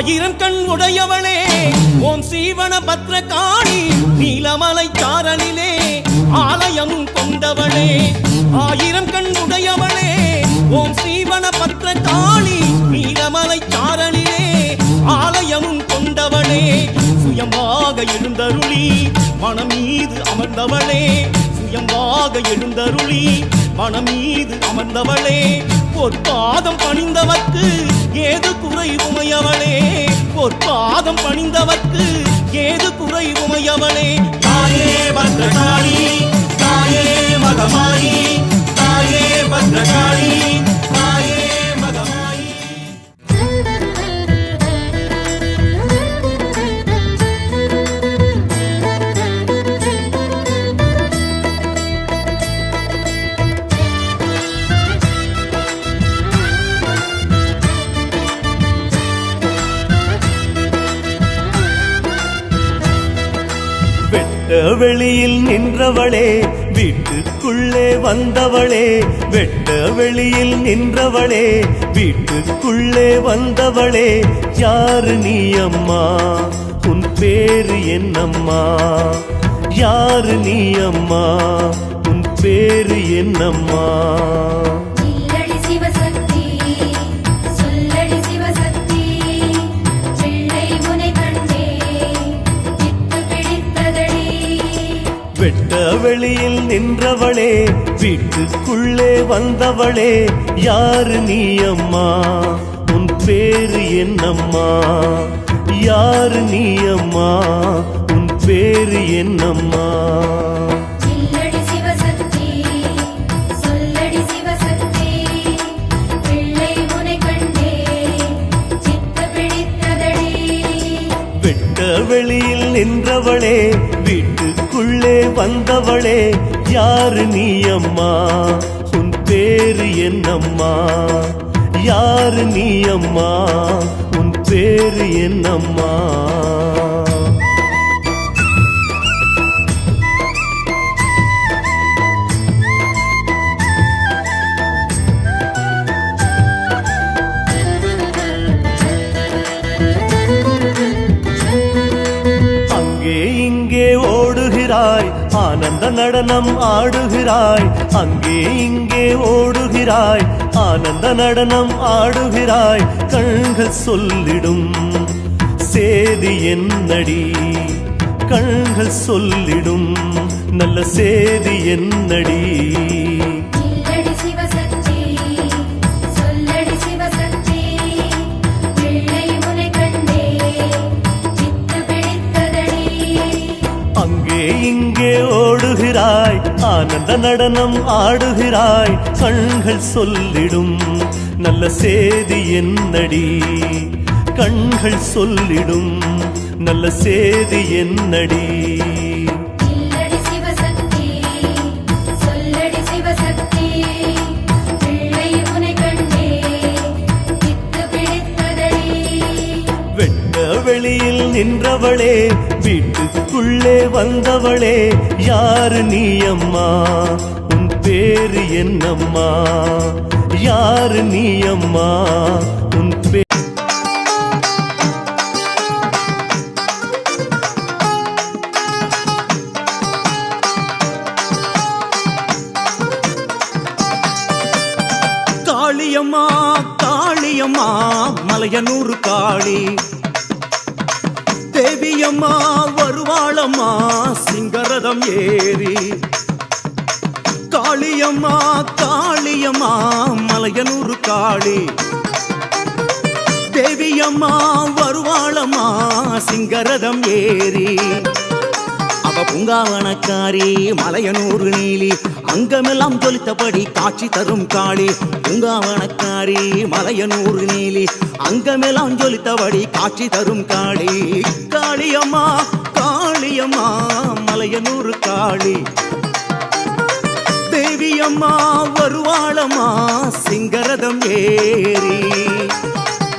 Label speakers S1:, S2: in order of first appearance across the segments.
S1: ஆயிரம் கண் உடையவளே ஓம் சீவன பத்ரகாளி நீலமலை சாரலிலே ஆலயம் கொண்டவளே ஆயிரம் கண் உடையவளே ஓம் சீவன பத்ரகாளி நீலமலை சாரலிலே ஆலயம் கொண்டவளே சுயமாக எழுந்தருளி மனம் மீது அமர்ந்தவளே சுயமாக எழுந்தருளி மனம் மீது அமர்ந்தவளே பொற்பாதம் பணிந்தவர்க்கு ஏது குறை உமையவளே பொற்பாதம் பணிந்தவர்க்கு ஏது குறை உமையவளே தாயே பத்ரகாளி தாயே மகமாயி தாயே பத்ரகாளி தாயே மகமாயி
S2: வெளியில் நின்றவளே வீட்டுக்குள்ளே வந்தவளே வெட்ட வெளியில் நின்றவளே வீட்டுக்குள்ளே வந்தவளே யாரு நீ அம்மா உன் பேரு என்னம்மா யாரு நீ அம்மா உன் பேரு என்னம்மா வெட்ட வெளியில் நின்றவளே வீட்டுக்குள்ளே வந்தவளே யாரு நீ அம்மா உன் பேரு என்னம்மா யாரு நீ அம்மா உன் பேரு என்னம்மா வெளியில் நின்றவளே வீட்டுக்குள்ளே வந்தவளே யாரு நீ அம்மா உன் பேரு என்னம்மா யாரு நீ அம்மா உன் பேரு என்னம்மா ஆனந்த நடனம் ஆடுகிறாய் அங்கே இங்கே ஓடுகிறாய் ஆனந்த நடனம் ஆடுகிறாய் கண்கள் சொல்லிடும் சேதி என்னடி கண்கள் சொல்லிடும் நல்ல சேதி என்னடி இங்கே ஓடுகிறாய் ஆனந்த நடனம் ஆடுகிறாய் கண்கள் சொல்லிடும் நல்ல சேதி என்னடி கண்கள் சொல்லிடும் நல்ல சேதி என்னடி வெளியில் நின்றவளே வீட்டுக்குள்ளே வந்தவளே யாரு நீ அம்மா உன் பேரு என்னம்மா யாரு நீ அம்மா உன் பேரு
S1: காளியம்மா காளியம்மா மலையனூர் காளி தேவியம்மா வருவாளம்மா சிங்கரதம் ஏறி காளியம்மா காளியம்மா மலையனூர் காளி தேவியம்மா வருவாளம்மா சிங்கரதம் ஏறி அவ பூங்காவனக்காரி மலையனூர் நீலி அங்கமெல்லாம் ஜொலித்தபடி காட்சி தரும் காளி பூங்காவனக்காரி மலையனூர் நீலி அங்கமெல்லாம் ஜொலித்தபடி காட்சி தரும் காளி காளியம்மா காளியம்மா மலையனூர் காளி தேவியம்மா வருவாளம்மா சிங்கரதம் ஏறி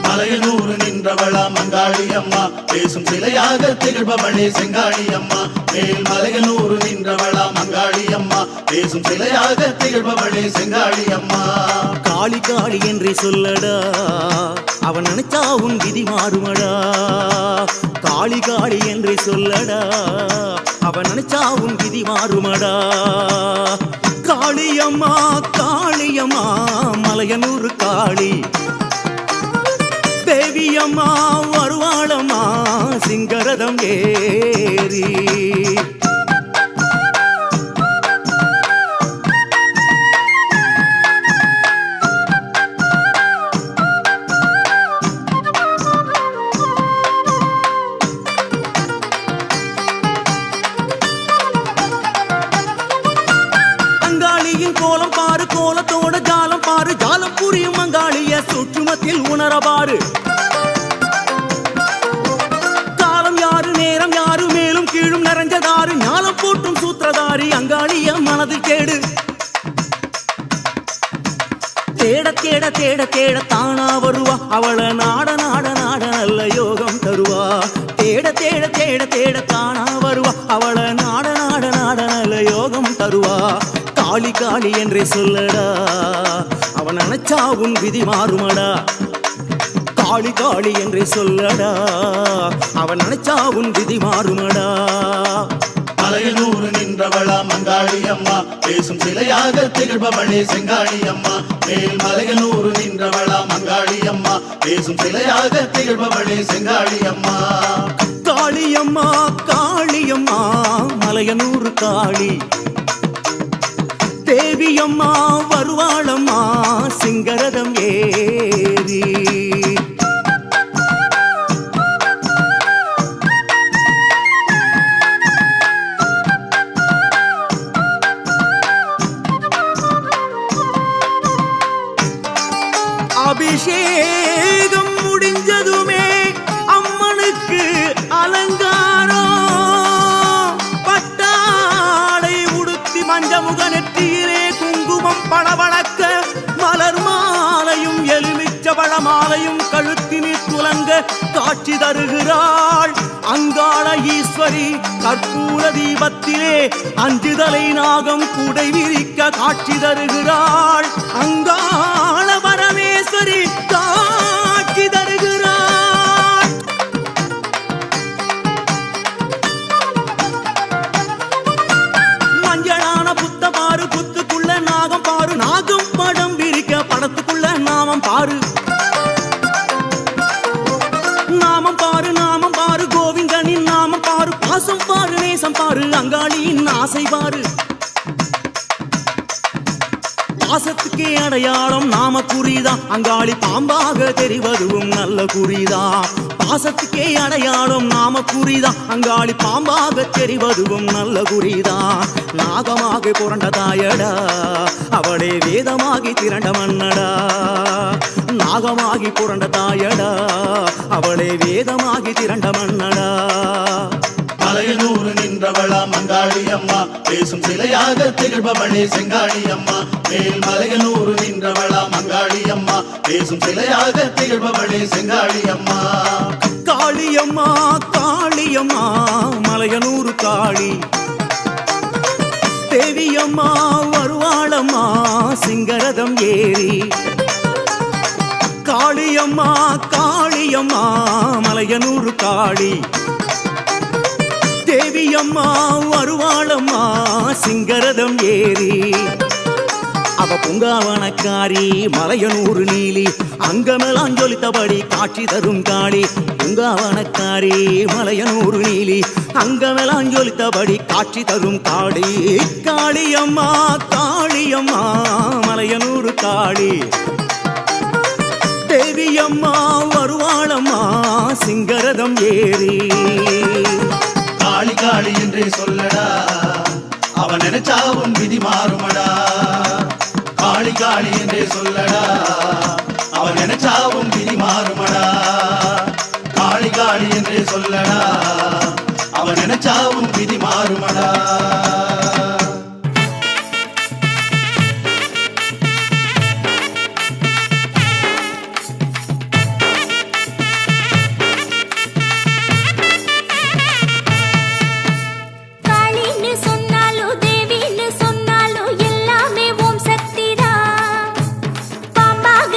S3: மலையனூர் நின்றவளா மங்காளி அம்மா பேசும் சிலையாக திகழ்பவளே செங்காளி அம்மா மேல் மலையனூர் நின்றவளா மங்காளி அம்மா பேசும் சிலையாக திகழ்பவளே செங்காளி அம்மா
S1: காளி காளி என்று சொல்லடா அவன் நினைச்சா உன் விதி மாறுமடா காளி காளி என்று சொல்லடா அவன் நினைச்சா உன் விதி மாறுமடா காளியம்மா காளியம்மா மலையனூர் காளி தேவியம்மா வருவாளம்மா சிங்கரதம் ஏறி கோலம் பாரு கோலத்தோட ஜாலம் பாரு ஜாலம் புரியும் மங்காளிய சுற்றுமத்தில் உணரபாரு காலம் யாரு நேரம் யாரு மேலும் கீழும் நிறைஞ்சதாரு ஞாலம் போட்டும் சூத்திரதாரி அங்காளிய மனதில் கேடு தேட தேட தேட தேட தானா வருவா அவள நாட நாட நாட நல்ல யோகம் தருவா தேட தேட தேட தேட தானா வருவா அவள நாட நாட நாட நல்ல யோகம் தருவா காளி காளி என்றே சொல்லடா அவன் நினைச்சா உன் விதி மாறுமடா காளி காளி என்றே சொல்லடா அவன் நினைச்சா உன் விதி மாறுமடா
S3: மலையனூர் நின்றவளா மங்காளி அம்மா பேசும் சிலையாக திகழ்பவளே செங்காளி அம்மா மேல் மலையனூர் நின்றவளா மங்காளி அம்மா பேசும் சிலையாக திகழ்பவளே செங்காளி அம்மா
S1: காளியம்மா காளியம்மா மலையனூர் காளி தேவியம்மா வருவாளம்மா சிங்கரதம் ஏறி அபிஷேகம் முடிஞ்சதுமே அம்மனுக்கு அலங்காரம் பட்டாடை உடுத்தி மஞ்சமுக நெற்றியிலே குங்குமம் பளபளக்க மலர் மாலையும் எலுமிச்ச பழமாலையும் கழுத்தினில் துலங்க காட்சி தருகிறாள் அங்காள ஈஸ்வரி கற்பூர தீபத்திலே அஞ்சுதலை நாகம் குடை விரிக்க காட்சி தருகிறாள் அங்காள பரமேஸ்வரி காட்சி தருகிறாள் மஞ்சளான புத்த பாரு புத்துக்குள்ள நாகம் பாரு நாகம் படம் விரிக்க படத்துக்குள்ள நாமம் பாரு நாமம் பாரு நாமம் பாரு கோவிந்தனின் நாமம் பாரு பாசம் பாரு நேசம் பாரு அங்காளியின் ஆசை பாரு பாசத்துக்கே அடையாளம் நாம குறிதான் அங்காளி பாம்பாக தெரிவதும் நல்ல குறிதான் பாசத்துக்கே அடையாளம் நாம குறிதான் அங்காளி பாம்பாக தெரிவதும் நல்ல குறிதான் நாகமாக புரண்ட தாயடா அவளே வேதமாகி திரண்ட மன்னடா நாகமாகி புரண்ட தாயடா அவளே வேதமாகி திரண்ட மன்னடா
S3: மலையனூர் நின்றவளா மங்காளி அம்மா பேசும் சிலையாக திகழ்பவளே செங்காளி அம்மா மேல் மலையனூர் நின்றவளா மங்காளி அம்மா பேசும் சிலையாக திகழ்பவளே செங்காளி அம்மா
S1: காளியம்மா காளியம்மா மலையனூர் காளி தேவியம்மா வருவாளம்மா சிங்கரதம் ஏறி காளியம்மா காளியம்மா மலையனூர் காளி தேவியம்மா வருவாளம்மா சிங்கரதம் ஏறி அவ பூங்காவனக்காரி மலையனூர் நீலி அங்கமெல்லாம் ஜொலித்தபடி காட்சி தரும் காளி பூங்காவனக்காரி மலையனூர் நீலி அங்கமெல்லாம் ஜொலித்தபடி காட்சி தரும் காளி காளியம்மா காளியம்மா மலையனூர் காளி தேவியம்மா வருவாளம்மா சிங்கரதம் ஏறி
S3: காளி காளி என்றே சொல்லடா அவன் நினைச்சா உன் விதி மாறுமடா காளி காளி என்றே சொல்லடா அவன் நினைச்சா உன் விதி மாறுமடா காளி காளி என்றே சொல்லடா அவன் நினைச்சா உன் விதி மாறுமடா
S4: பாம்பாக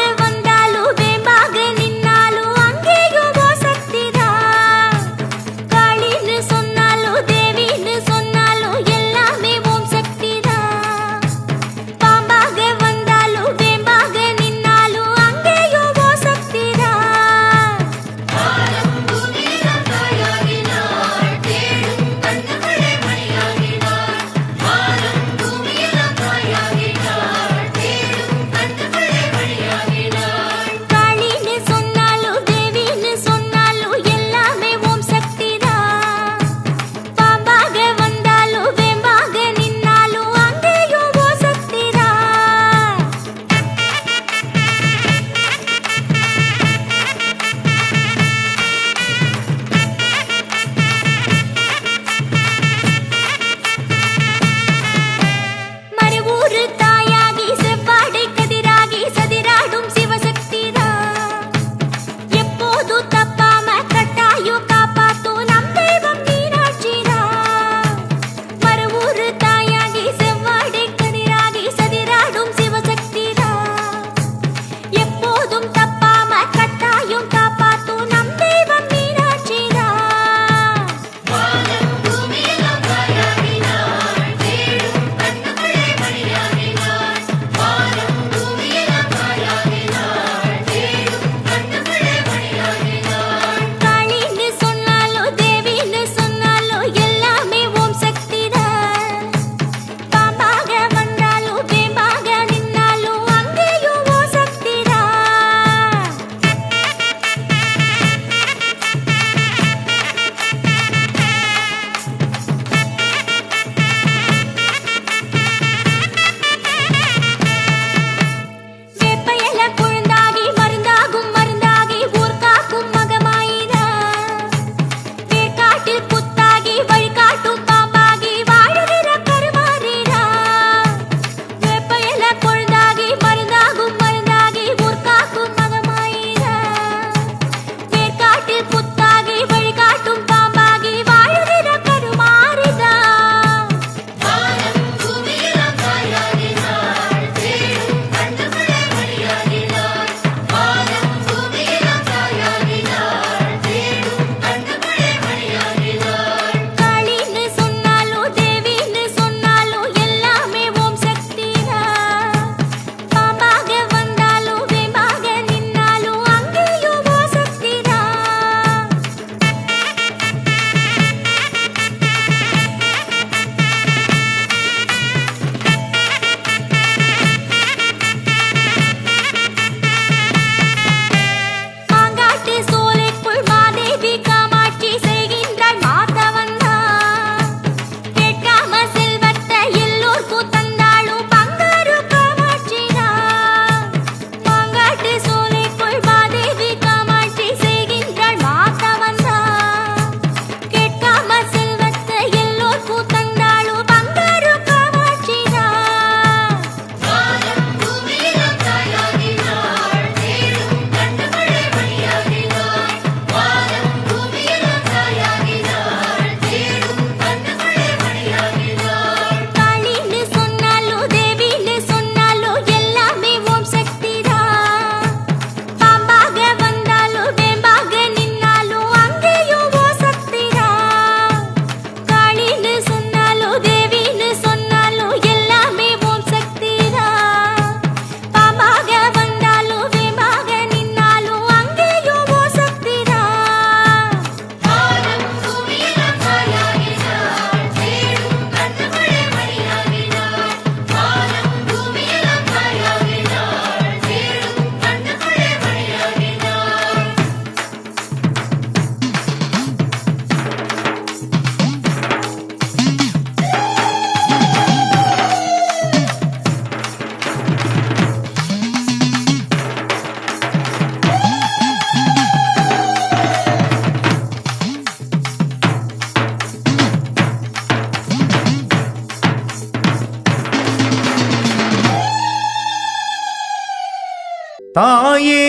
S2: தாயே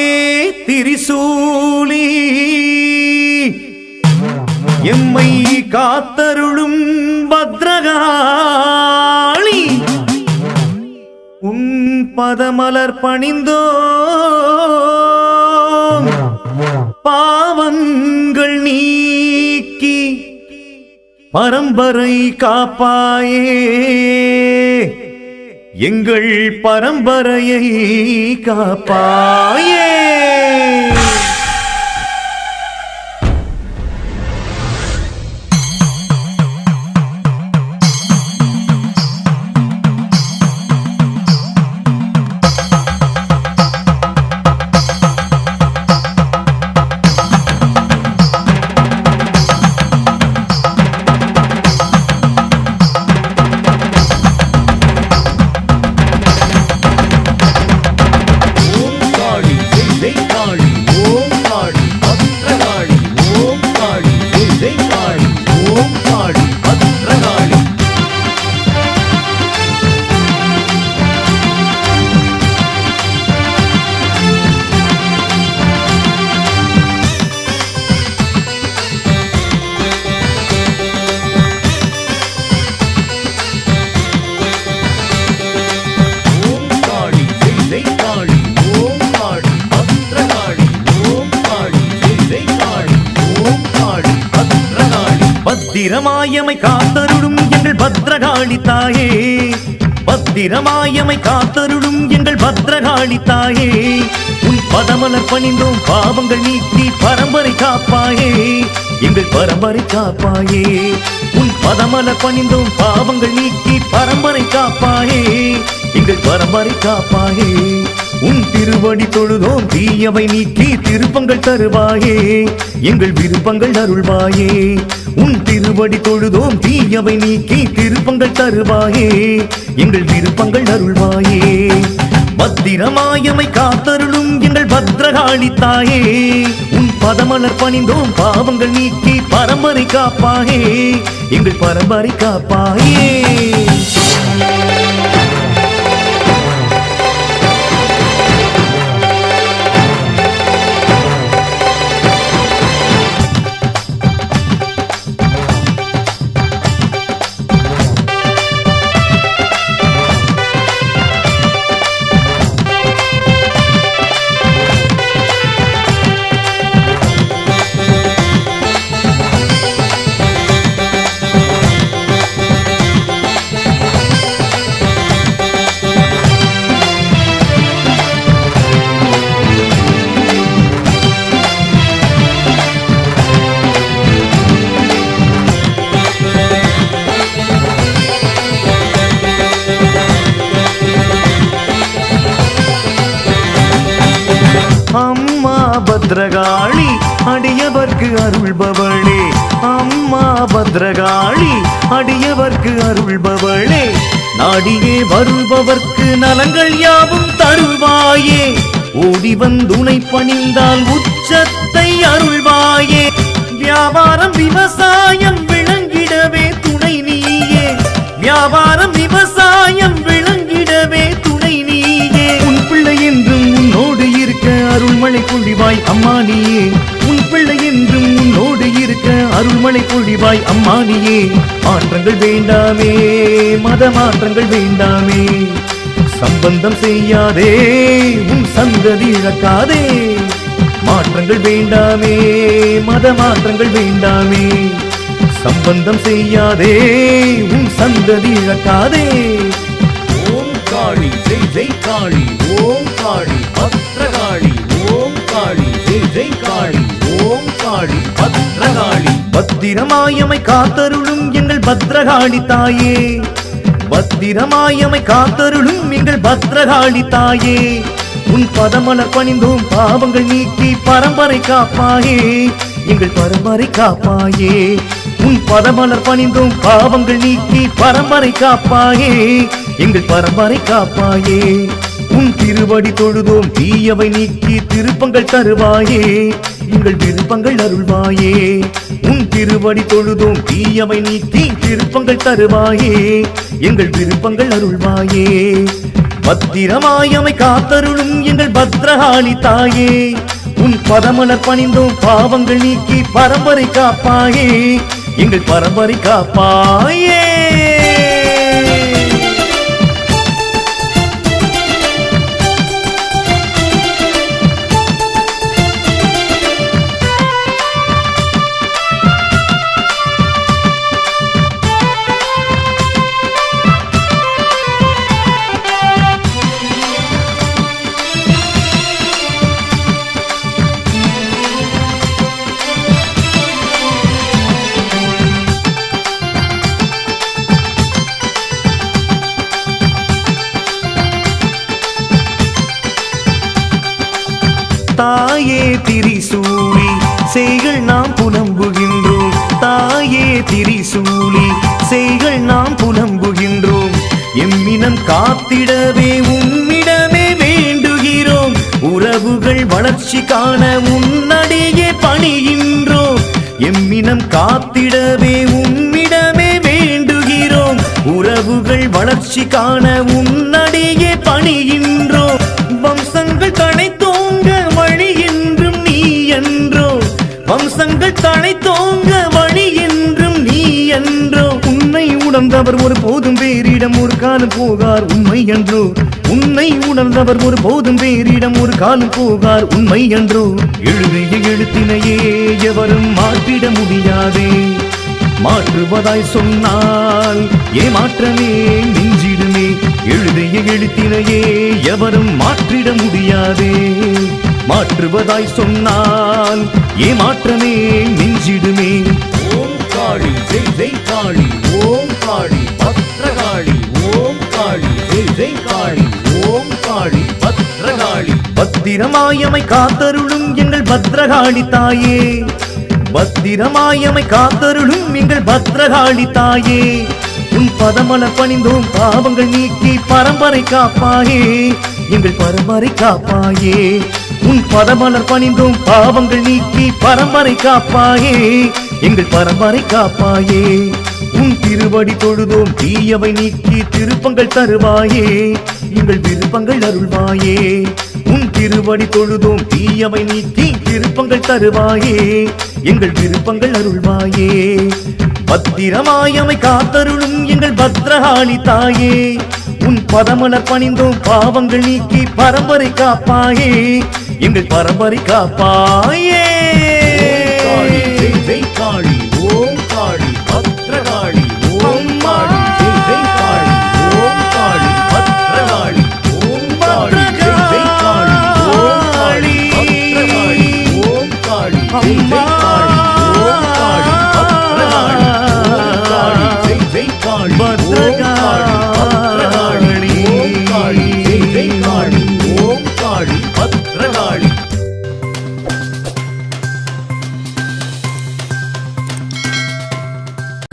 S2: திரிசூலி எம்மை காத்தருளும் பத்ரகாளி உன் பதமலர் பணிந்தோம் பாவங்கள் நீக்கி பரம்பரை காப்பாயே எங்கள் பரம்பரையை காப்பாயே. பத்திரமாயமை காத்தருளும் எங்கள் பத்ரகாளி தாயே, பத்திரமாயமை காத்தருளும் எங்கள் பத்ரகாளி தாயே, உன் பதமலர் பணிந்தோம் பாவங்கள் நீக்கி பரம்பரை காப்பாயே எங்கள் பரம்பரை காப்பாயே. உன் பதமலர் பணிந்தோம் பாவங்கள் நீக்கி பரம்பரை காப்பாயே எங்கள் பரம்பரை காப்பாயே. உன் திருவடி தொழுதோம் தீயவை நீக்கி திருப்பங்கள் தருவாயே எங்கள் விருப்பங்கள் அருள்வாயே. உன் திருவடி தொழுதோம் தீயவை நீக்கி திருப்பங்கள் தருவாயே எங்கள் விருப்பங்கள் அருள்வாயே. பத்திரமாயமை காத்தருளும் எங்கள் பத்ரகாளி தாயே, உன் பதமலர் பணிந்தோம் பாவங்கள் நீக்கி பரம்பரை காப்பாயே எங்கள் பரம்பரை காப்பாயே. அம்மா பத்ரகாளி அடியவர்க்கு அருள்பவளே, அம்மா பத்ரகாளி அடியவர்க்கு அருள்பவளே, நாடியே வருபவர்க்கு நலங்கள் யாவும் தருவாயே, ஓடி வந்துனை பணிந்தால் உச்சத்தை அருள்வாயே. வியாபாரம் விவசாயம் விளங்கிடவே துணை நீயே, வியாபாரம் விவசாயம் விளங்கிடவே துணை நீயே. உன் பிள்ளை என்றும் உன்னோடு இருக்க அருள்மழை பொழிவாய் அம்மா நீயே, உன் பிள்ளை என்றும் உன்னோடு இருக்க அருள்மழை பொழிவாய் அம்மா நீயே. மாற்றங்கள் வேண்டாமே, மத மாற்றங்கள் வேண்டாமே, சம்பந்தம் செய்யாதே உன் சந்ததி இழக்காதே. மாற்றங்கள் வேண்டாமே, மத மாற்றங்கள் வேண்டாமே, சம்பந்தம் செய்யாதே உன் சந்ததி இழக்காதே. ஓம் காளி ஜெய் ஜெய் காளி, ஓம் காளி பத்ரகாளி, ஓம் காளி ஜெய் ஜெய் காளி, ஓம் காளி பத்ரகாளி. பத்திரமாயமை காத்தருளும் எங்கள் பத்ரகாளி தாயே, பத்திரமாயமை காத்தருளும் எங்கள் பத்ரகாளி தாயே, உன் பதமலர் பணிந்தோம் பாவங்கள் நீக்கி பரம்பரை காப்பாயே எங்கள் பரம்பரை காப்பாயே. உன் பதமலர் பணிந்தோம் பாவங்கள் நீக்கி பரம்பரை காப்பாயே எங்கள் பரம்பரை காப்பாயே. உன் திருவடி தொழுதோம் தீயவை நீக்கி திருப்பங்கள் தருவாயே எங்கள் விருப்பங்கள் அருள்வாயே. உன் திருவடி தொழுதோம் தீயவை நீக்கி திருப்பங்கள் தருவாயே எங்கள் விருப்பங்கள் அருள்வாயே. பத்திரமாயமை காத்தருளும் எங்கள் பத்ரகாளி தாயே உன் பதமலர் பணிந்தோம் பாவங்கள் நீக்கி பரம்பரை காப்பாயே எங்கள் பரம்பரை காப்பாயே தாயே திரிசூலி செய்கள் நாம் புலம்புகின்றோம் தாயே திரிசூலி செய்கள் நாம் புலம்புகின்றோம் எம்மினம் காத்திடவே உம்மிடமே வேண்டுகிறோம் உறவுகள் வளர்ச்சி காண உன்னடியே பணிகின்றோம் எம்மினம் காத்திடவே உம்மிடமே வேண்டுகிறோம் உறவுகள் வளர்ச்சி காண உன்னடியே பணிகின்றோம் வம்சங்கள் தழைத்தோங்க வழி என்றும் நீ என்றோ வம்சங்கள் தழைத்தோங்க வழி என்றும் நீ என்றோ உன்னை உணர்ந்தவர் ஒரு போதும் வேறிடம் ஒரு காலம் போகார் உண்மை என்றோ உன்னை உணர்ந்தவர் ஒரு போதும் வேறிடம் ஒரு காலம் போகார் உண்மை என்றோ எழுதிய எழுத்தினையே எவரும் மாற்றிட முடியாதே மாற்றுவதாய் சொன்னால் ஏமாற்றமே மிஞ்சிடுமே எழுதிய எழுத்தினையே எவரும் மாற்றிட முடியாதே மாற்றுவதாய் சொன்னால் ஏமாற்றமே மிஞ்சிடுமே ஓம் காளி ஜெய் ஜெய் காளி ஓம் காளி பத்ரகாளி ஓம் காளி ஜெய் ஜெய் காளி ஓம் காளி பத்ரகாளி பத்திரமாயமை காத்தருளும் எங்கள் பத்ரகாளி தாயே பத்திரமாயமை காத்தருளும் எங்கள் பத்ரகாளி தாயே உன் பதமலர் பணிந்தோம் பாவங்கள் நீக்கி பரம்பரை காப்பாயே எங்கள் பரம்பரை காப்பாயே உன் பதமலர் பணிந்தோம் பாவங்கள் நீக்கி பரம்பரை காப்பாயே எங்கள் பரம்பரை காப்பாயே உன் திருவடி தொழுதோம் தீயவை நீக்கி திருப்பங்கள் தருவாயே எங்கள் விருப்பங்கள் அருள்வாயே உன் திருவடி தொழுதோம் தீயவை நீக்கி திருப்பங்கள் தருவாயே எங்கள் விருப்பங்கள் அருள்வாயே பத்திரமாயமை காத்தருளும் எங்கள் பத்ரகாளி தாயே உன் பதமலர் பணிந்தோம் பாவங்கள் நீக்கி பரம்பரை காப்பாயே எங்கள் பரம்பரை காப்பாயே ஜெய் ஜெய் காளி ஓம் காளி பத்ரகாளி ஓம் காளி ஜெய் ஜெய் காளி ஓம் காளி பத்ரகாளி ஓம் காளி ஜெய் ஜெய் காளி ஓம் காளி பத்ரகாளி ஓம் காளி ஜெய் ஜெய் காளி ஓம் காளி பத்ரகாளி ஓம் காளி ஜெய் ஜெய் காளி பத்ரகாளி ஓம் காளி ஜெய் ஜெய் காளி ஓம் காளி பத்ரகாளி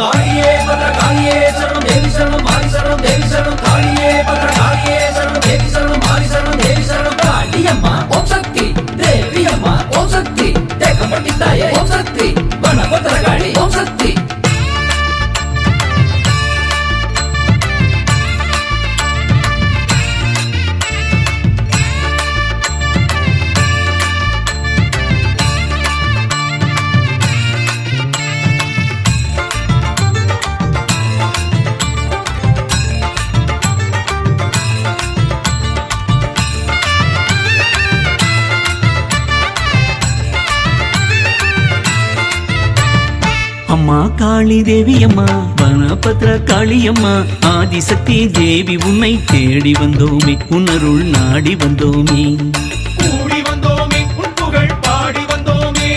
S4: காளியே பத்ரகாளியே சரணம் தேவி சரணம் மாரி சரணம் தேவி சரணம் காளியே பத்ரகாளியே சரணம் தேவி சரணம் மாரி சரணம் தேவி சரணம் காளியம்மா ஓம் சக்தி தேவியம்மா ஓம் சக்தி தேக்கம்பட்டி தாயே ஓம் சக்தி வன பத்ரகாளி ஓம் சக்தி
S1: அம்மா காளி தேவி அம்மா வனபத்ர காளியம்மா ஆதிசக்தி தேவி உன்னை தேடி வந்தோமே உன்னருள் நாடி வந்தோமே
S5: கூடி வந்தோமே உன் புகழ் பாடி வந்தோமே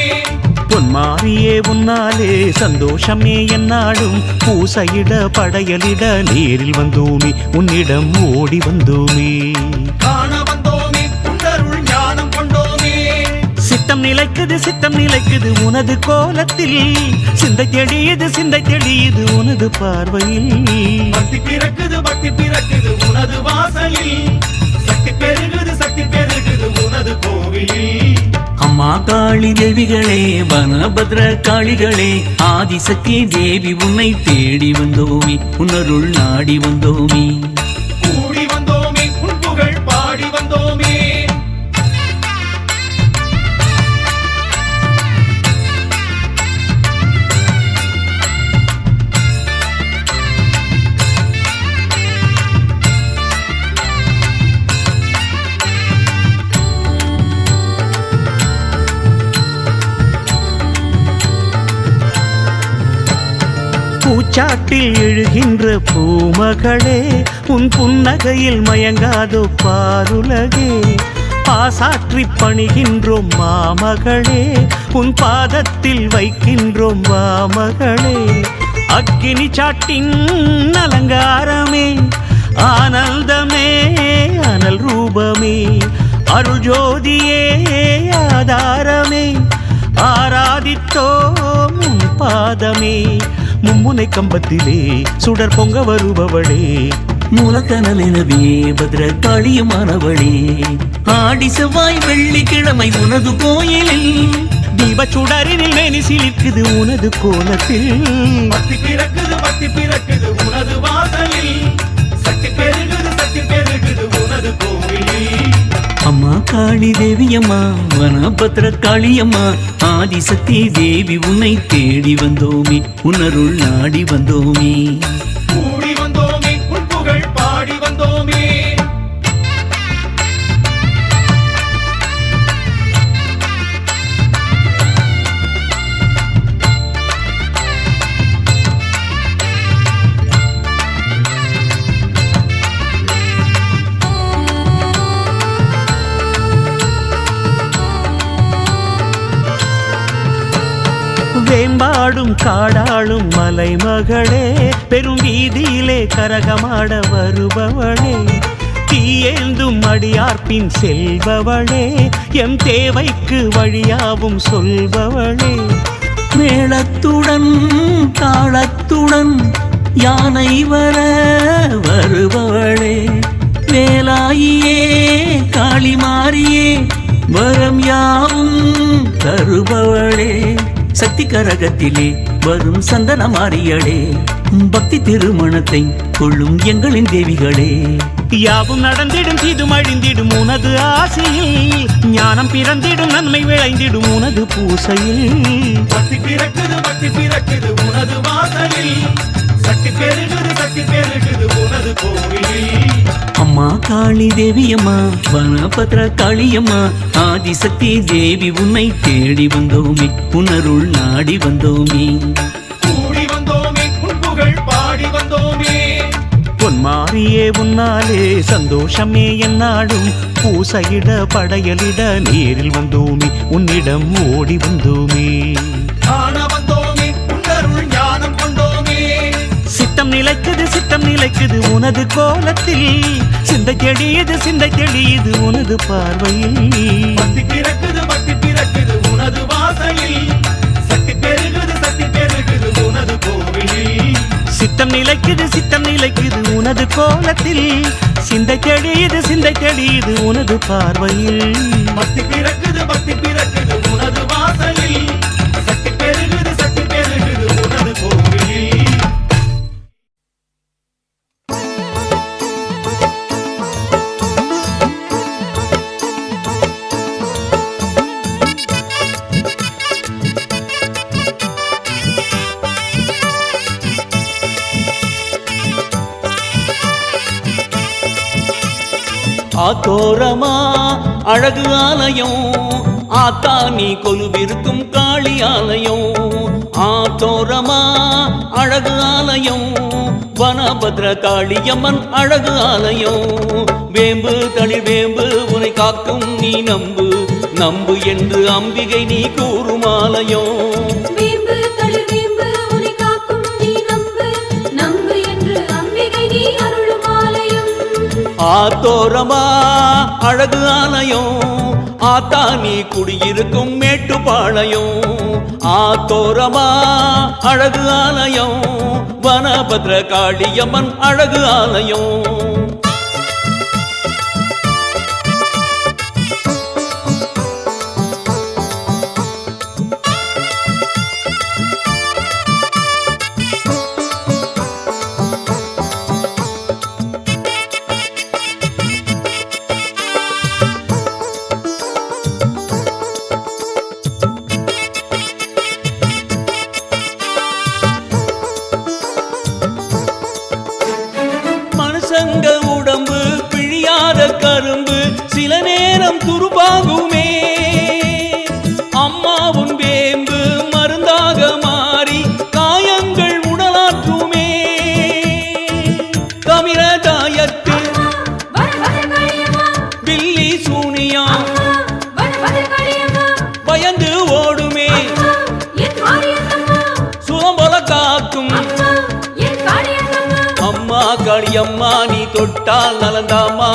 S1: பொன்மாரியே உன்னாலே சந்தோஷமே என்னாடும் பூசையிட படையலிட நேரில் வந்தோமே உன்னிடம் ஓடி வந்தோமே
S5: காண வந்தோமே உன்னருள் ஞானம் கொண்டோமே
S1: சித்தம் நிலைக்குது உனது கோலத்தில் சிந்தை தெளியுது உனது பார்வையில்
S5: பக்தி பிறக்குது உனது வாசலில் சக்தி பெருகுது உனது கோவிலில்
S1: அம்மா காளி தேவிகளே வனபத்ர காளிகளே ஆதிசக்தி தேவி உன்னை தேடி வந்தோமே உன்னருள் நாடி வந்தோமே
S5: கூடி வந்தோமே உன்
S1: பூச்சாட்டில் எழுகின்ற பூமகளே உன் புன்னகையில் மயங்காதோ பாருலகே பாசாற்றி பணிகின்றோம் மாமகளே உன் பாதத்தில் வைக்கின்றோம் வாமகளே அக்கினி சாட்டின் அலங்காரமே ஆனந்தமே அனல் ரூபமே அருள் ஜோதியே ஆதாரமே ஆராதித்தோம் உன் பாதமே மும்முனை கம்பத்திலே சுடர் பொங்க வருபவளே
S6: மூலக்கனலெனவே பத்ரகாளியமானவளே ஆடி செவ்வாய் வெள்ளிக்கிழமை உனது கோயிலில்
S1: தீபச்சுடரினில் மேனி சிலிர்க்குது உனது கோலத்தில்
S5: பக்தி பிறக்குது உனது வாசலில் சக்தி பெருகுது உனது கோவிலில்
S6: அம்மா காளி தேவியம்மா வனபத்ர காளியம்மா ஆதிசக்தி தேவி உன்னை தேடி வந்தோமே உன்னருள் நாடி வந்தோமே
S5: கூடி வந்தோமே உன் புகழ் பாடி வந்தோமே
S1: வேம்பாடும் காடாளும் மலைமகளே பெரும் வீதியிலே கரகமாட வருபவளே தீயேந்தும் அடியார்ப்பின் செல்பவளே எம் தேவைக்கு வழியாவும் சொல்பவளே
S6: மேளத்துடன் தாளத்துடன் யானை வர வருபவளே வேலாயியே காளி மாறியே வரம் யாவும் தருபவளே சக்தி கரகத்திலே வரும் சந்தன மாறியடே பக்தி திருமணத்தை கொள்ளும் எங்களின் தேவிகளே
S1: யாவும் நடந்திடும் தீதும் அழிந்திடும் உனது ஆசையில் ஞானம் பிறந்திடும் நன்மை விளைந்திடும் உனது பூசையில்
S5: பக்தி பிறக்குது உனது வாசலில் சக்தி பெருகுது உனது கோவிலில்
S6: அம்மா காளி தேவியம்மா வனபத்ர காளியம்மா ஆதிசக்தி தேவி உன்னை தேடி வந்தோமே உன்னருள் நாடி வந்தோமே
S5: கூடி வந்தோமே உன் புகழ் பாடி வந்தோமே
S1: பொன்மாரியே உன்னாலே சந்தோஷமே என்னாடும் பூசையிட படையலிட நேரில் வந்தோமே உன்னிடம் ஓடி வந்தோமே
S5: காண வந்தோமே உன்னருள் ஞானம் கொண்டோமே
S1: சித்தம் நிலைக்குது உனது கோலத்தில் சிந்தை தெளியுது உனது பார்வையில்
S5: பக்தி பிறக்குது உனது வாசலில் சக்தி பெருகுது உனது கோவிலில்
S1: சித்தம் நிலைக்குது உனது கோலத்தில் சிந்தை தெளியுது உனது பார்வையில்
S5: பக்தி பிறக்குது உனது வாசலில் சக்தி பெருகுது உனது கோவிலில்
S6: ஆத்தோரமா அழகு ஆலயம் ஆத்தா நீ கொலுவிருக்கும் காளி ஆலயம் ஆத்தோரமா அழகு ஆலயம் வனபத்ர காளியம்மன் அழகு ஆலயம் வேம்பு தளிர் வேம்பு உனை காக்கும் நீ நம்பு நம்பு என்று அம்பிகை நீ கூறும் ஆலயம்
S7: வேம்பு தளிர் வேம்பு உனை காக்கும் நீ நம்பு நம்பு என்று அம்பிகை நீ அருளும் ஆலயம்
S6: ஆத்தோரமா அழகு ஆலயம் ஆத்தா நீ குடியிருக்கும் மேட்டுப்பாளையம் ஆத்தோரமா அழகு ஆலயம் வனபத்ர காளியம்மன் அழகு ஆலயம் மனுஷங்க உடம்பு பிழியாத கரும்பு சில நேரம் துருபாகுமே அம்மாவும் வேம்பு மருந்தாக மாறி காயங்கள் உடலாற்றும் காளியம்மா நீ தொட்டால் நலந்தாமா,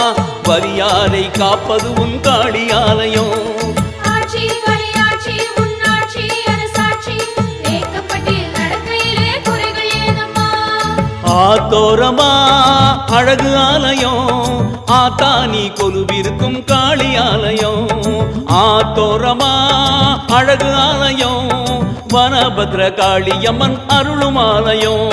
S6: வரியாரை காப்பது உன் காளியாலயம்.
S7: ஆட்சி களியாட்சி உன்னாட்சி அரசாட்சி தேக்கப்பட்டில் நடக்கையிலே குறைகள் ஏதம்மா.
S6: ஆத்தோரமா அழகு ஆலயம், ஆத்தானி கொலுவிருக்கும் காளியாலயம். ஆத்தோரமா அழகு ஆலயம், வனபத்ர காளியம்மன் அருளும் ஆலயம்.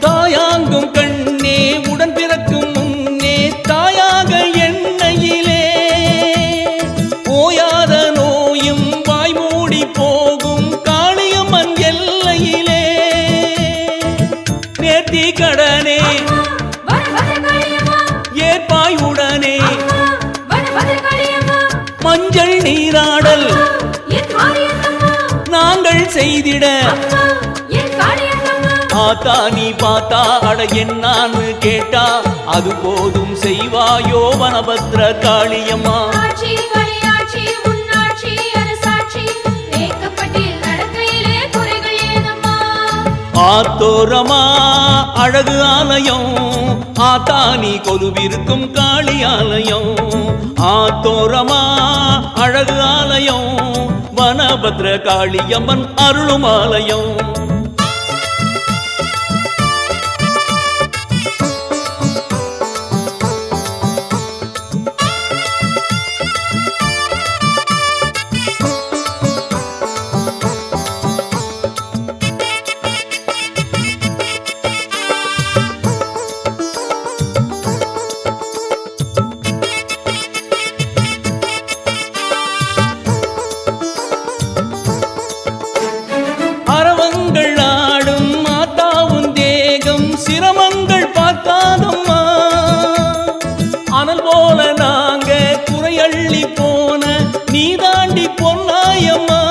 S6: தாயாங்கும் கண்ணே உடன் பிறக்கும் முன்னே தாயாக எண்ணெயிலே போயாத நோயும் வாய்மூடி போகும் காளியம்மன் எல்லையிலே. நேர்த்தி கடனே
S7: வனபத்ர காளியம்மா
S6: ஏற்பாய் உடனே,
S7: வனபத்ர காளியம்மா
S6: மஞ்சள் நீராடல்
S7: என் மாரியம்மா
S6: நாங்கள் செய்திட.
S7: என் காளியம்மா.
S6: ஆத்தா நீ பார்த்தா அட என்னான்னு கேட்டா அது போதும் செய்வாயோ வனபத்ர காளியம்மா.
S7: ஆட்சி களியாட்சி உன்னாட்சி அரசாட்சி தேக்கப்பட்டில் நடக்கையிலே குறைகள் ஏதம்மா.
S6: ஆத்தோரமா அழகு ஆலயம், ஆத்தா நீ கொலுவிருக்கும் காளியாலயம். ஆத்தோரமா அழகு ஆலயம், வனபத்ர காளியம்மன் அருளும் ஆலயம். அரவங்கள் ஆடும் மாதாவும் தேகம் சிரமங்கள் பார்க்காதம்மா. அனல் போல நாங்க குறையள்ளி போன நீ தாண்டி பொன்னாயம்மா.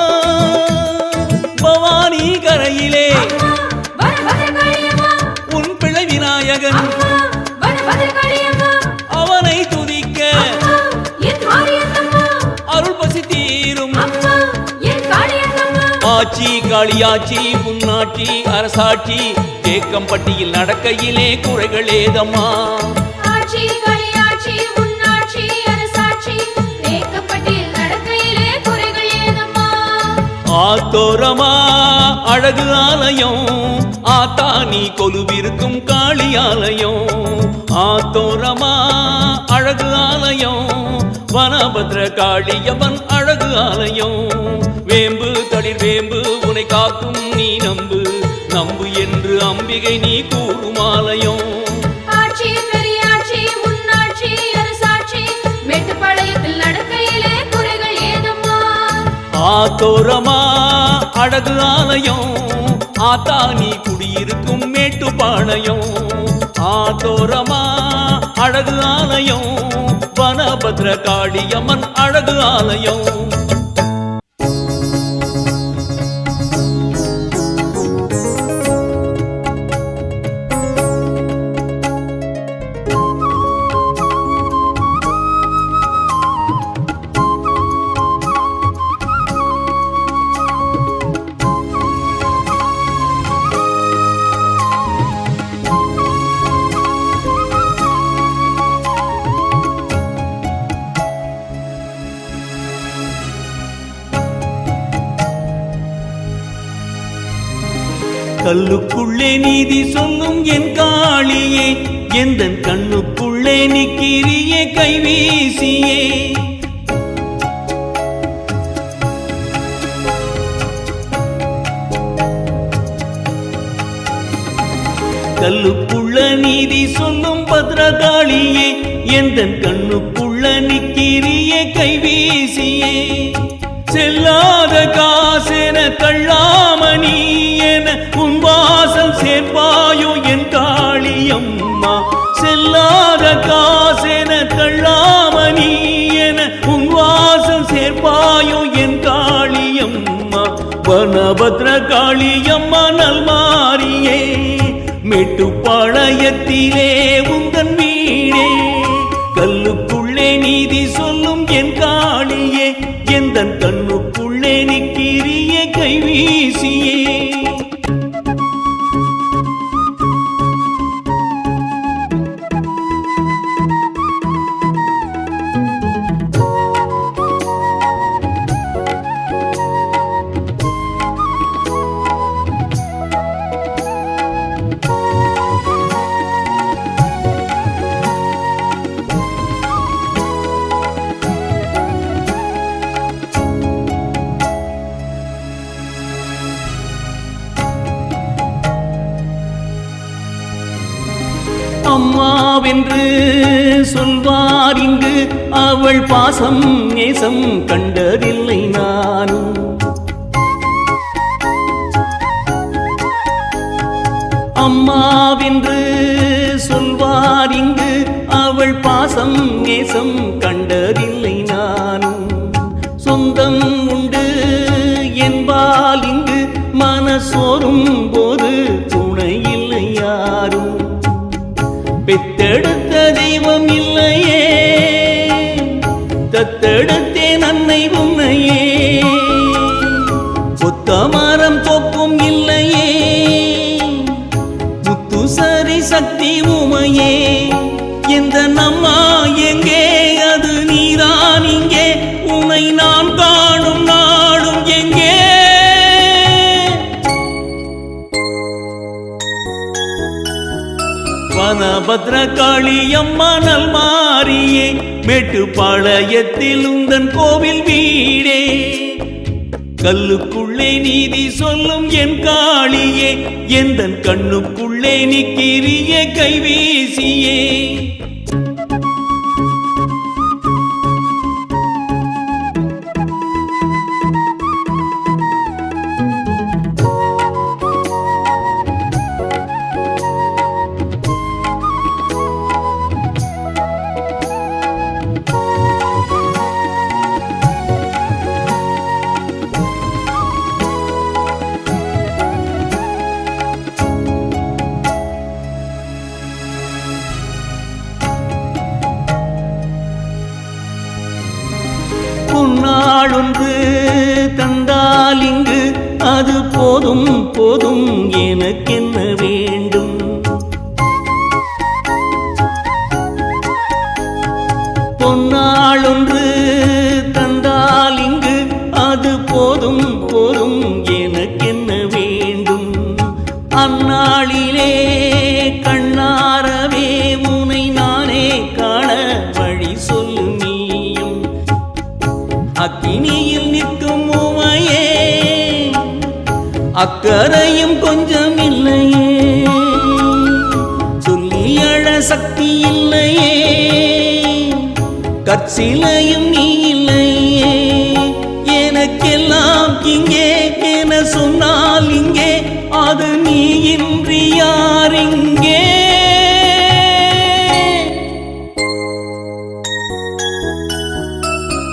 S6: பவானி கரையிலே
S7: வனபத்ர காளியம்மா
S6: உன் பிழை விநாயகன்,
S7: வனபத்ர காளியம்மா
S6: அவனை துதிக்க
S7: என் மாரியம்மா
S6: அருள் பசி தீரும்.
S7: என் காளியம்மா.
S6: ஆட்சி காளியாட்சி உன்னாட்சி அரசாட்சி தேக்கம்பட்டியில் நடக்கையிலே குறைகள் ஏதம்மா.
S7: ஆட்சி களியாட்சி உன்னாட்சி அரசாட்சி தேக்கப்பட்டில் நடக்கையிலே குறைகள் ஏதம்மா.
S6: ஆத்தோரமா அழகு ஆலயம், ஆத்தா நீ கொலுவிருக்கும் காளியாலயம். ஆத்தோரமா அழகு ஆலயம், வனபத்ர காளியம்மன் அழகு ஆலயம். வேம்பு தளிர் வேம்பு உனை காக்கும் நீ நம்பு, நம்பு என்று அம்பிகை நீ கூறும் ஆலயம்.
S7: ஆட்சி பெரியாட்சி உன்னாட்சி அரசாட்சி மேட்டுப்பாளையத்தில் நடக்கையிலே குறைகள் ஏதம்மா.
S6: ஆத்தோரமா அழகு ஆலயம், ஆத்தா நீ குடியிருக்கும் மேட்டுப்பாளையம். ஆத்தோரமா அழகு ஆலயம், வனபத்ர காளியம்மன் அழகு ஆலயம். கல்லுக்குள்ளே நீதி சொல்லும் என் காளியே, எந்தன் கண்ணுக்குள்ளே நிக்கிறியே கைவீசியே. கல்லுக்குள்ள நீதி சொல்லும் பத்ரகாளியே, எந்தன் கண்ணுக்குள்ள நிக்கிறியே கைவீசியே. செல்லாத காசென கள்ளாமணி என உன் வாசல் சேர்ப்பாயோ என் காளியம்மா. செல்லாத காசென கள்ளாமணி என உன் வாசல் சேர்ப்பாயோ என் காளியம்மா. வனபத்ர காளியம்மா நல்மாரியே. மேட்டுப்பாளையத்திலே உந்தன் வீடே கல்லுக்குள்ளே நீதி சொல்லும் என் காளியே எந்தன் கண்ணுக்குள்ளே நிக்கிறிய கைவீசியே அம்மாவென்று சொல்வார் இங்கு அவள் பாசம் நேசம் கண்டதில்லை நானும் அம்மாவென்று சொல்வார் இங்கு அவள் பாசம் நேசம் கண்டதில்லை நானும் சொந்தம் உண்டு என்பால் இங்கு மனசோரும் போது துணை இல்லை யாரும் பெத்தெடுத்த தெய்வம் இல்லையே தத்தெடுத்தேன் அன்னை உன்னையே சொத்த மரம் தோப்பும் இல்லையே முத்து சரி சக்தி உமையே எந்த நம்மா எங்கே அது நீதான் இங்கே உன்னை நான் காணும் நாடும் எங்கே வனபத்ரகாளி அம்மா நல்மாரியே மேட்டுப்பாளையத்தில் உந்தன் கோவில் வீடே கல்லுக்குள்ளே நீதி சொல்லும் என் காளியே எந்தன் கண்ணுக்குள்ளே நிக்கிறிய கைவீசியே பொன்னாளொன்று தந்தால் இங்கு அது போதும் போதும் எனக்கென்ன வேண்டும் பொன்னாளொன்று தந்தால் இங்கு அது போதும் போதும் எனக்கென்ன வேண்டும் அந்நாளிலே கண்ணாரவே உனை நானே காண வழி சொல்லு நீயும் அக்கினியில் நிற்கும் உமையே அக்கறையும் கொஞ்சம் இல்லையே சொல்லி அழ சக்தி இல்லையே கற்சிலையும் நீ இல்லையே எனக்கெல்லாம் இங்கே என சொன்னால் இங்கே அது நீ இன்றி யாரிங்கே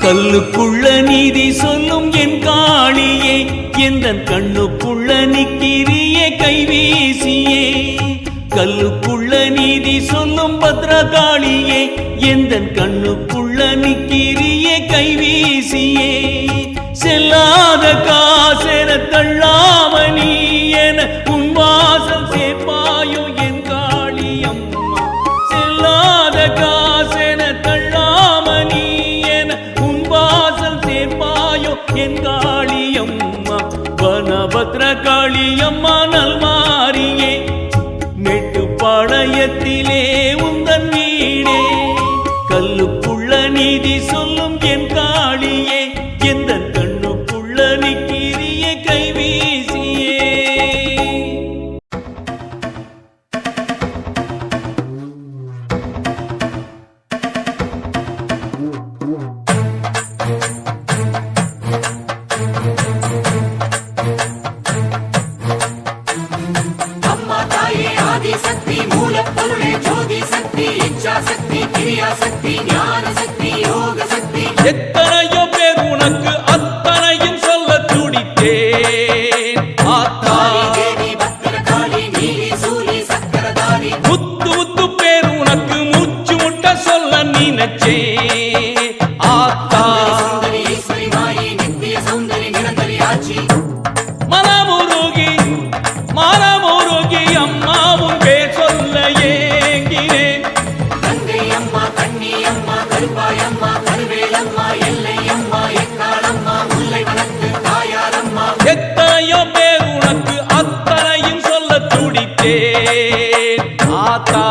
S6: கல்லுக்குள்ள நீதி சொல்லும் என் காளியே எந்தன் கண்ணுக்குள்ள நிக்கிறிய கைவீசியே கல்லுக்குள்ள நீதி சொல்லும் பத்ரகாளியே எந்தன் கண்ணுக்குள்ள நிக்கிறிய கைவீசியே செல்லாத காசென தள்ளாம நீ என உன் வாசல் சேர்ப்பாயோ என் காளியம்மா செல்லாத காசென தள்ளாம நீ என உன் வாசல் சேர்ப்பாயோ என் காளியம்மா வனபத்ரகாளியம்மா நல்மாரியே மேட்டுப்பாளையத்திலே உந்தன் வீடே கல்லுக்குள்ள நீதி சொல்லும் என் காளியே எந்தன் கண்ணுக்குள்ள நிக்கிறிய கைவீசியே
S5: அம்மா தாயே ஆதிசக்தி மூலப்பொருளே ஜோதி சக்தி இச்சா சக்தி கிரியா சக்தி ஞான சக்தி யோக சக்தி
S6: எத்தனையோ பேர் உனக்கு அத்தனையும் சொல்ல துடித்தேன் ஆத்தா
S5: தேவி பத்திரகாளி நீலி சூலி சக்கரதாரி
S6: நினைச்சே ஆத்தா
S5: சுந்தரி ஈஸ்வரி மாயி நித்திய சௌந்தரி நிரந்தரி ஆட்சி
S6: மனமுருகி அம்மாவும் பேர் சொல்ல ஏங்கினேன்
S5: கங்கை அம்மா கண்ணி அம்மா கருப்பாய் அம்மா கருவேலம்மா எல்லை அம்மா எக்காளம்மா முல்லை வனத்து தாயாரம்மா
S6: எத்தனையோ பேர் உனக்கு அத்தனையும் சொல்ல துடித்தேன் ஆத்தா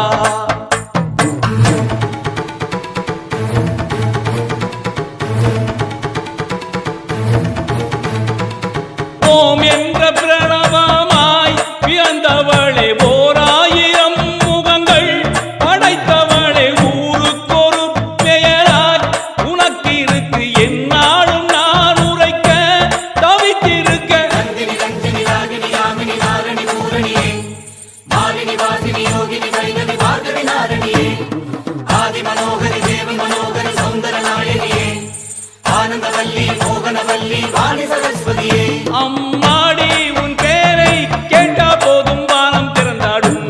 S6: ஓம் என்ற பிரணவமாய் பிறந்தவளே ஓர் 1000 முகங்கள் படைத்தவளே ஊருக்கொரு பெயராய் உனக்கு இருக்கு என்னாலும் நான் உரைக்க தவித்திருக்க
S5: நந்தினி ரஞ்சினி ராகினி யாமினி நாரணி பூரணியே மாலினி வாசினி யோகினி வைகவி பார்கவி நாரணியே ஆதி மனோகரி தேவி மனோகரி சௌந்தர நாயகியே ஆனந்தவல்லி மோகனவல்லி வாணி சரஸ்வதியே
S6: அம்மாடி உன் பேரை கேட்டா போதும் வானம் திறந்தாடும்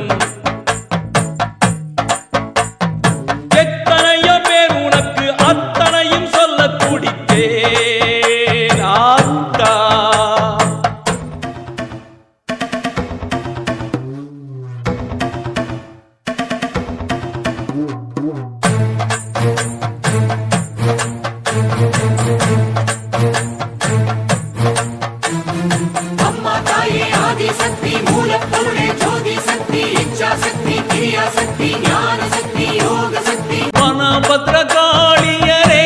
S6: எத்தனையோ பேர் உனக்கு அத்தனையும் சொல்ல துடித்தேன் ஆத்தா
S5: அம்மா தாயே ஆதி சக்தி மூலப்பொருளே ஜோதி சக்தி இச்சா சக்தி கிரியா சக்தி ஞான சக்தி யோக சக்தி
S6: வனபத்ரகாளியரே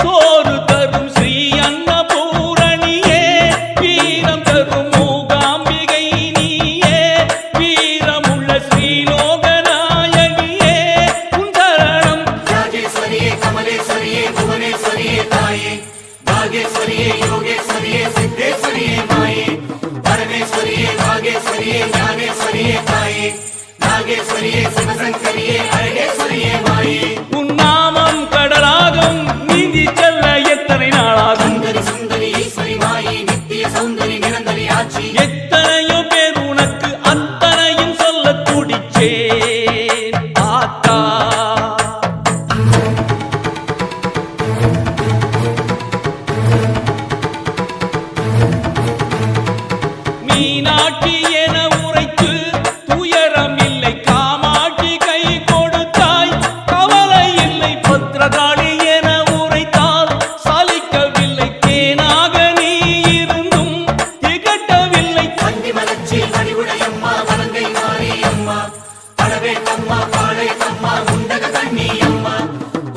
S6: சோறு தரும் ஸ்ரீ அன்னபூரணியே வீரம் தரும் மூகாம்பிகை நீயே வீரமுள்ள ஸ்ரீலோகநாயகியே உன் சரணம்
S5: ராஜேஸ்வரியே கமலேஸ்வரியே புவனேஸ்வரியே தாயே பாகேஸ்வரியே யோகேஸ்வரியே சித்தேஸ்வரியே மாயே பரமேஸ்வரியே பாகேஸ்வரியே ஞானேஸ்வரியே தாயே நாகேஸ்வரியே சிவசங்கரியே அழகேஸ்வரியே மாயே
S6: உன் நாமம் கடலாகும் நீந்தி செல்ல எத்தனை நாளாகும்
S5: சுந்தரி சுந்தரி ஈஸ்வரி மாயே நித்திய சௌந்தரி நிரந்தரி ஆட்சி
S6: எத்தனையோ பேர் உனக்கு அத்தனையும் சொல்ல துடிச்சேன் ஆத்தா மீனாட்சி என உரைத்து துயரம் இல்லை காமாட்சி கை கொடுத்தாய் கவலை இல்லை பத்ரகாளி என உரைத்தால் சலிக்கவில்லை தேனாக நீ இருந்தும் திகட்டவில்லை
S5: வண்டி மலர்ச்சி வடிவுடையம்மா வலங்கை மாறி அம்மா பழவேட்டம்மா பாளையத்தம்மா முண்டக கண்ணி அம்மா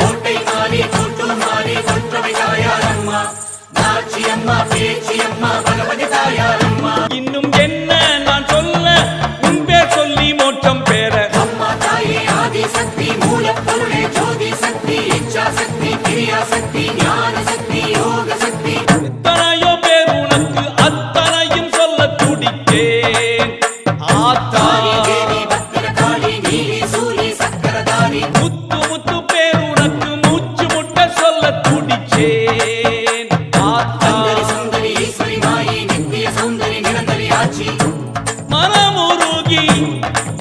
S5: கோட்டை மாறி கூட்டூர் மாறி கொற்றவை தாயாரம்மா நாச்சி அம்மா பேச்சி அம்மா பகவதி தாயாரம்மா
S6: இன்னும் என்ன நான் சொல்ல உன் பேர் சொல்லி மோட்சம் பெற
S5: அம்மா தாயே ஆதி சக்தி மூலப்பொருளே ஜோதி சக்தி இச்சா சக்தி கிரியா சக்தி ஞான சக்தி யோக சக்தி
S6: எத்தனையோ பேர் உனக்கு அத்தனையும் சொல்ல துடித்தேன் ஆத்தா
S5: தேவி பத்திரகாளி நீலி சூலி சக்கரதாரி
S6: முத்து முத்து பேர் உனக்கு மூச்சு முட்ட சொல்ல துடிச்சேன் ஆத்தா
S5: சுந்தரி சுந்தரி ஈஸ்வரி மாயி நித்திய சௌந்தரி நிரந்தரி ஆட்சி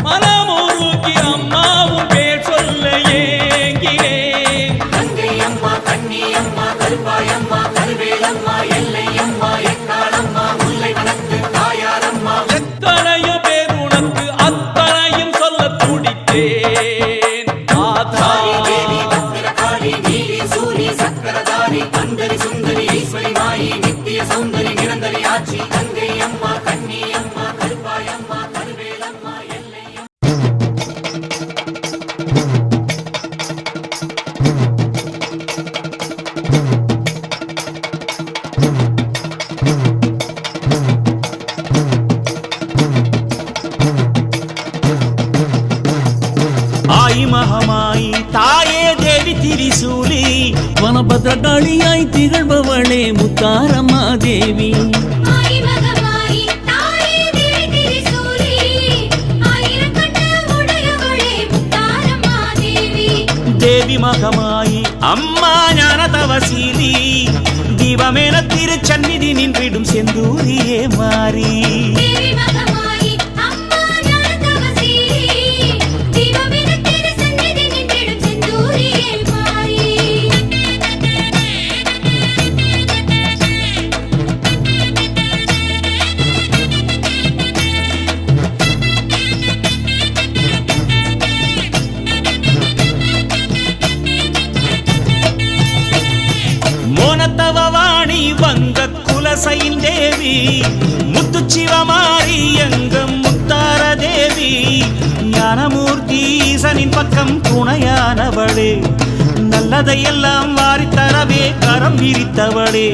S6: மனமுருகி அம்மாவும் பேர் சொல்ல ஏங்கினேன்
S5: கங்கை அம்மா கண்ணி அம்மா கருப்பாய் அம்மா கருவேலம்மா எல்லை அம்மா எக்காளம்மா முல்லை வனத்து தாயாரம்மா
S6: எத்தனையோ பேர் உனக்கு அத்தனையும் சொல்ல துடித்தேன் ஆத்தா
S5: தேவி பத்திரகாளி நீலி சூலி சக்கரதாரி சுந்தரி சுந்தரி ஈஸ்வரி மாயி நித்திய சௌந்தரி நிரந்தரி ஆட்சி கங்கை அம்மா கண்ணி அம்மா கருப்பாய் அம்மா கருவேலம்மா எல்லை
S1: ஆயி மகமாயி தாயே தேவி திரிசூலி
S6: வனபத்ரகாளியாய் திகழ்பவளே முத்தாரம்மா தேவி
S7: மாயி மகமாயி தாயே தேவி திரிசூலி ஆயிரக்கண்ண உடையவளே முத்தாரம்மா தேவி
S1: தேவி மகமாயி அம்மா ஞான தவசீலி தீபமென திருச்சந்நிதி நின்றிடும் செந்தூரியே மாறி
S7: தேவி மகமாயி அம்மா ஞான தவசீலி தீபமென திரு சந்நிதி நின்றிடும் செந்தூரியே மாறி
S1: குலசையின் தேவி முத்துச்சிவமாரி எங்கும் முத்தார தேவி ஞானமூர்த்தி ஈசனின் பக்கம் துணையானவளே நல்லதையெல்லாம் வாரித்தரவே கரம் விரித்தவளே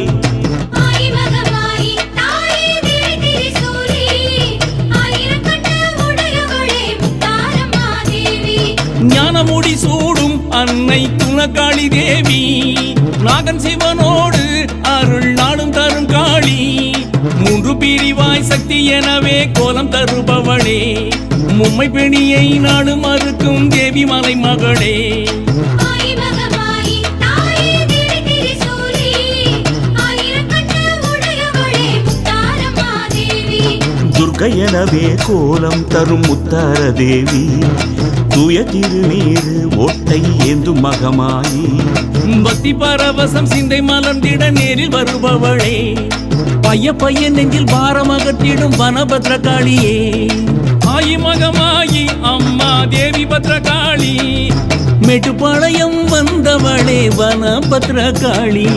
S6: ஞானமுடி சூடும் அன்னை துணக்காளி தேவி நாகன் சிவனோடு அருள் நாடும் தரும் காளி மூன்று பிரிவாய் சக்தி எனவே கோலம் தருபவளே மும்மை பெணியை நாடு மறுக்கும் தேவி மலை மகளே
S1: துர்க்கை எனவே கோலம் தரும் முத்தார தேவி தூய திருநீரு ஓட்டை ஏந்தும் மகமாயி
S6: பக்தி பரவசம் சிந்தை மலர்ந்திட நேரில் வருபவளே பைய நெஞ்சில் பாரம் அகற்றிடும் வனபத்ரகாளியே ஆயி மகமாயி அம்மா தேவி பத்ரகாளி மெட்டுப்பாளையம் வந்தவளே வனபத்ரகாளி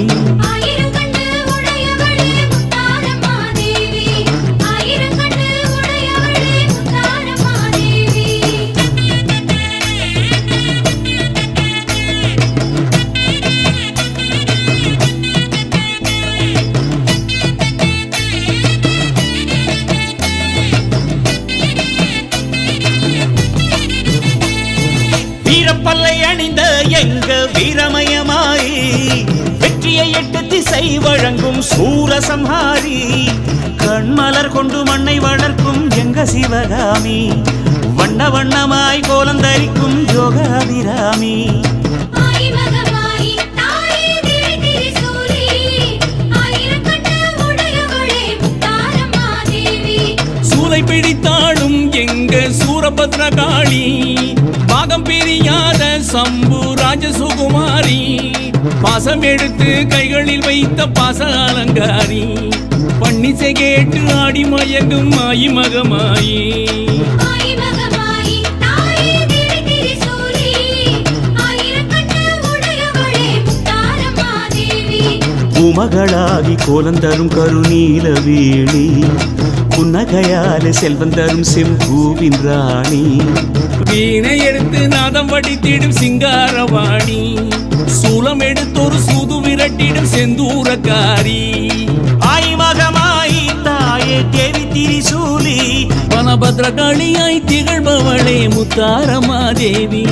S1: வீரப்பல்லை அணிந்த எங்க வீரமயமாயி வெற்றியை 8 திசை வழங்கும் சூரசம்ஹாரி கண்மலர் கொண்டு மண்ணை வளர்க்கும் எங்க சிவகாமி வண்ண வண்ணமாய் கோலந்தரிக்கும் யோகாபிராமி
S6: சூலை பிடித்தாடும் எங்க சூரபத்ரகாளி பாகம் பிரியாத சம்பு ராஜசுகுமாரி பாசம் எடுத்து கைகளில் வைத்த பாச அலங்காரி பன்னிசை கேட்டு ஆடி மயங்கும் மாயி மகமாயி
S1: பூமகளாகி கோலந்தரும் கருநீலவேணி புன்னகையாலே செல்வம் தரும் செம்பூவின் ராணி
S6: வீணை எடுத்து நாதம் வடித்திடும் சிங்காரவாணி சூலம் எடுத்து ஒரு சூது விரட்டிடும் செந்தூரக்காரி
S1: ஆய் மகமாயி தாயே தேவி திரிசூலி
S6: வனபத்ரகாளியாய் திகழ்பவளே முத்தாரமா தேவி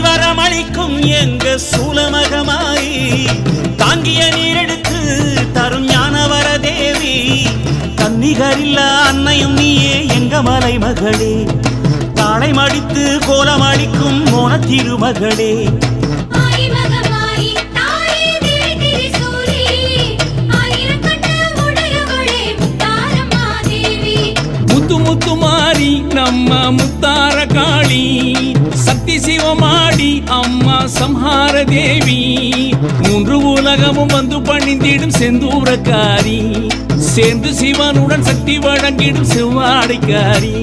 S1: வரமளிக்கும் எங்க சூலமகமாயி தாங்கிய நீரெடுத்து தரும் ஞானவர தேவி தன்னிகரில்லா அன்னையும் நீயே எங்க மலை மகளே தாளை மடித்து கோலம் அளிக்கும் மோன திருமகளே
S6: முத்து முத்து மாறி நம்ம முத்தார காளி சக்தி சிவமாடி அம்மா சம்ஹார தேவி மூன்று உலகமும் வந்து பணிந்திடும் செந்தூரக்காரி சேர்ந்து சிவனுடன் சக்தி வழங்கிடும் செவ்வாடைக்காரி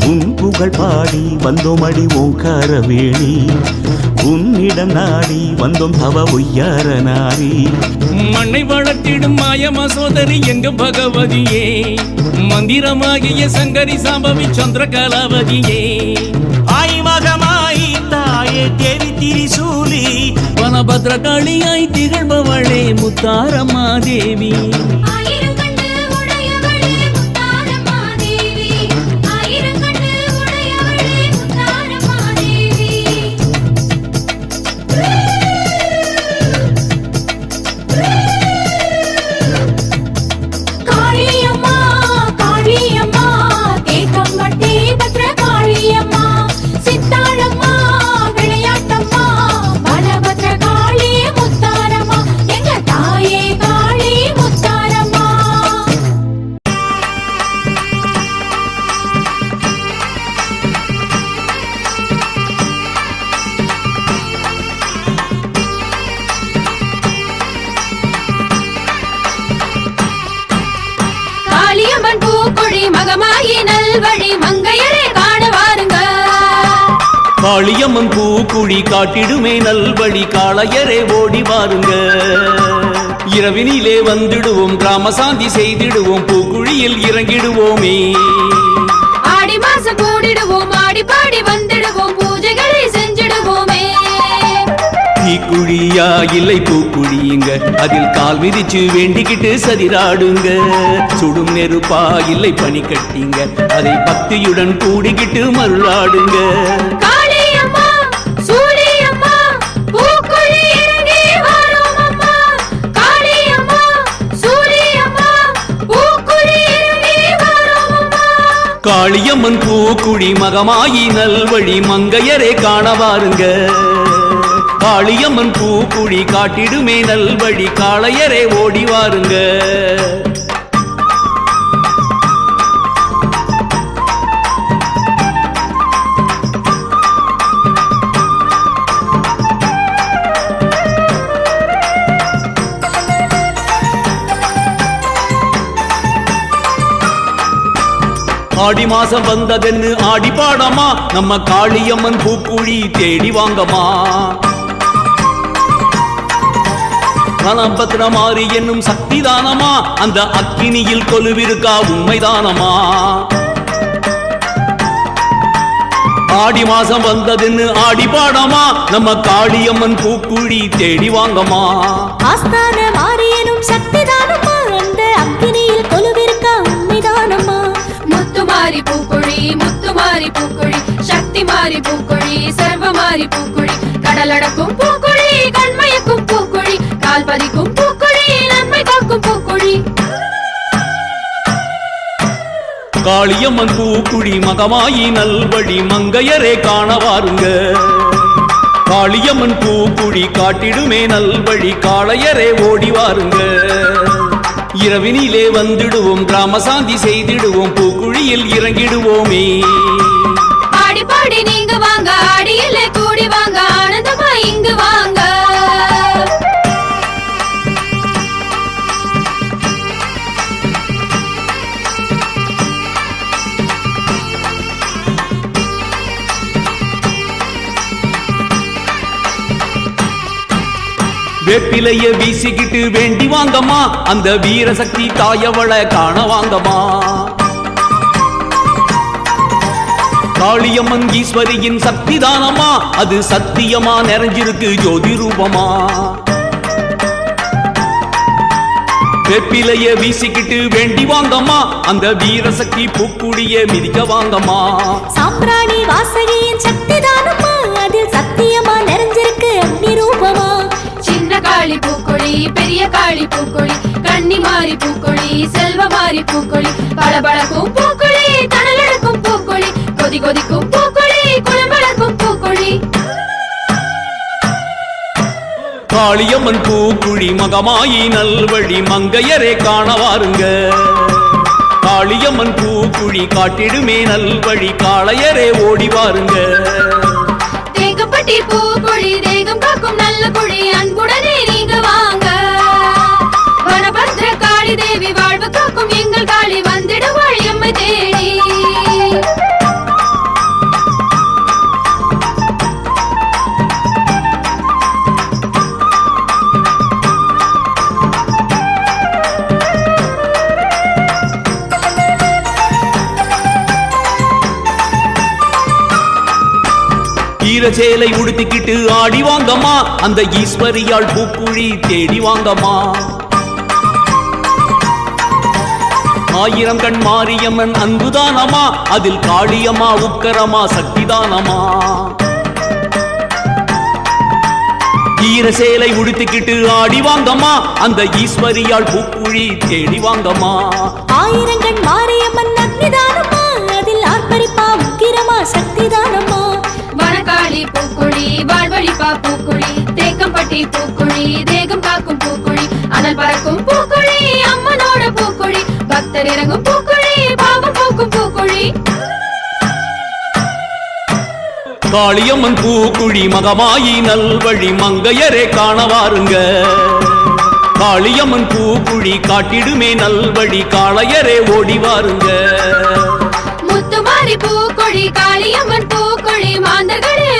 S1: உன் புகழ் பாடி வந்தோம் அடி ஓங்கார வேணி உன்னிடம் நாடி வந்தோம் தவ ஒய்யார நாரி
S6: மண்ணை வளர்த்திடும் மாய மசோதரி எங்க பகவதியே மந்திரமாகிய சங்கரி சாம்பவி சந்திர கலாவதியே
S1: ஆய் மகமாயி தாயே தேவி திரிசூலி
S6: வனபத்ரகாளியாய் திகழ்பவளே முத்தாரம்மா தேவி
S7: காளியம்மா பூக்குழி மகமாயி நல்வழி மங்கையரே காண வாருங்க.
S6: காளியம்மன் பூக்குழி காட்டிடுமே நல்வழி காளையரே ஓடி வாருங்க. இரவினிலே வந்துடுவோம் கிராமசாந்தி செய்திடுவோம் பூக்குழியில் இறங்கிடுவோமே.
S7: ஆடி மாசம் கூடிடுவோம் ஆடி பாடி வந்திடுவோம் பூஜைகளை செஞ்சிடுவோமே.
S6: தீக்குழியா இல்லை பூக்குழியுங்க அதில் கால் மிதிச்சு வேண்டிக்கிட்டு சதிராடுங்க. சுடும் நெருப்பா இல்லை பனி கட்டிங்க அதை பக்தியுடன் கூடிக்கிட்டு மருளாடுங்க.
S7: காளியம்மா சூரியம்மா பூக்குழி இறங்கி வரோம் அம்மா. காளியம்மா சூரியம்மா பூக்குழி இறங்கி வரோம் அம்மா.
S6: காளியம்மன் பூக்குழி மகமாயி நல்வழி மங்கையரே காண வாருங்க. காளியம்மன் பூக்குழி காட்டிடுமே நல்வழி காளையரே ஓடி வாருங்க. ஆடி மாசம் வந்ததென்னு ஆடி பாடமா நம்ம காளியம்மன் பூக்குழி தேடி வாங்கம்மா. கணபத்ரமாரி என்னும் சக்தி தானமா அந்த அக்கினியில் கொலுவிருக்கா உண்மைதானமா. ஆடி மாசம் வந்ததுன்னு ஆடி பாடமா நம்ம காளியம்மன் பூக்குழி தேடி வாங்கம்மா.
S8: ஆஸ்தான மாரியனும் சக்தி தானம்மா அந்த அக்கினியில் கொலுவிருக்கா உண்மைதானம்மா.
S7: முத்துமாரி பூக்குழி முத்துமாரி பூக்குழி சக்தி மாரி பூக்குழி சர்வமாரி பூக்குழி கடலடக்கும் பூக்குழி கண்மயக்கும் பூக்குழி கால் பதிக்கும் பூக்குழி நன்மை காக்கும் பூக்குழி.
S6: காளியம்மன் பூக்குழி மகமாயி நல்வழி மங்கையரே காண வாருங்க. காளியம்மன் பூக்குழி காட்டிடுமே நல்வழி காளையரே ஓடி வாருங்க. இரவினிலே வந்துடுவோம் கிராமசாந்தி செய்திடுவோம் பூக்குழியில் இறங்கிடுவோமே.
S7: ஆடி பாடி நீங்க வாங்க ஆடியில கூடி வாங்க ஆனந்தமா இங்கு வாங்க.
S6: வேப்பிலைய வீசிக்கிட்டு வேண்டி வாங்கம்மா அந்த வீரசக்தி தாயவளை காண வாங்கம்மா. காளியம்மன் ஈஸ்வரியின் சக்தி தானமா அது சத்தியமா நிறைஞ்சிருக்கு ஜோதி ரூபமா. வேப்பிலைய வீசிக்கிட்டு வேண்டி வாங்கம்மா அந்த வீரசக்தி பூக்குடிய மிதிக்க வாங்கம்மா.
S8: சாம்பிராணி வாசகியின் சக்தி தானம்மா அதில் சத்தியமா நிறைஞ்சிருக்கு அக்னி ரூபமா.
S7: சின்ன காளி பூக்குழி பெரிய காளி பூக்குழி கன்னிமாரி பூக்குழி செல்வமாரி பூக்குழி பளபளக்கும் பூக்குழி தணலெடுக்கும் பூக்குழி கொதி கொதிக்கும் பூக்குழி குளம்பளக்கும் பூக்குழி.
S6: காளியம்மன் பூக்குழி மகமாயி நல்வழி மங்கையரே காண வாருங்க. காளியம்மன் பூக்குழி காட்டிடுமே நல்வழி காளையரே ஓடி வாருங்க.
S7: தேங்கப்பட்டி பூக்குழி தேகம் காக்கும் நல்ல குழி அன்புடனே நீங்க வாங்க. வனபத்ர காளி தேவி வாழ்வு காக்கும் எங்கள் காளி வந்திடுவாள் எம்மை தேடி.
S6: ஈரச்சேலை உடுத்திக்கிட்டு ஆடி வாங்கம்மா அந்த ஈஸ்வரியாள் பூக்குழி தேடி வாங்கம்மா. ஆயிரம் கண் மாரியம்மன் அன்புதானமா அதில் காளியம்மா உக்கரமா சக்திதானமா. ஈரச்சேலை உடுத்திக்கிட்டு ஆடி வாங்கம்மா அந்த ஈஸ்வரியாள் பூக்குழி தேடி வாங்கம்மா.
S8: ஆயிரங்கண் மாரியம்மன் அக்னிதானம்மா அதில் ஆர்ப்பரிப்பா உக்கிரமா சக்திதானம்மா.
S7: வனக்காளி பூக்குழி வாழ்வழிப்பா பூக்குழி தேக்கம்பட்டி பூக்குழி தேகம் காக்கும் பூக்குழி அனல் பறக்கும் பூக்குழி அம்மனோட பூக்குழி பக்தர் இறங்கும் பூக்குழி பாவம் போக்கும் பூக்குழி.
S6: காளியம்மன் பூக்குழி மகமாயி நல்வழி மங்கையரே காண வாருங்க. காளியம்மன் பூக்குழி காட்டிடுமே நல்வழி காளையரே ஓடி வாருங்க
S7: முத்துமாரி பூக்கொழி காளியம்மன் பூக்கொழி மாந்தர்களே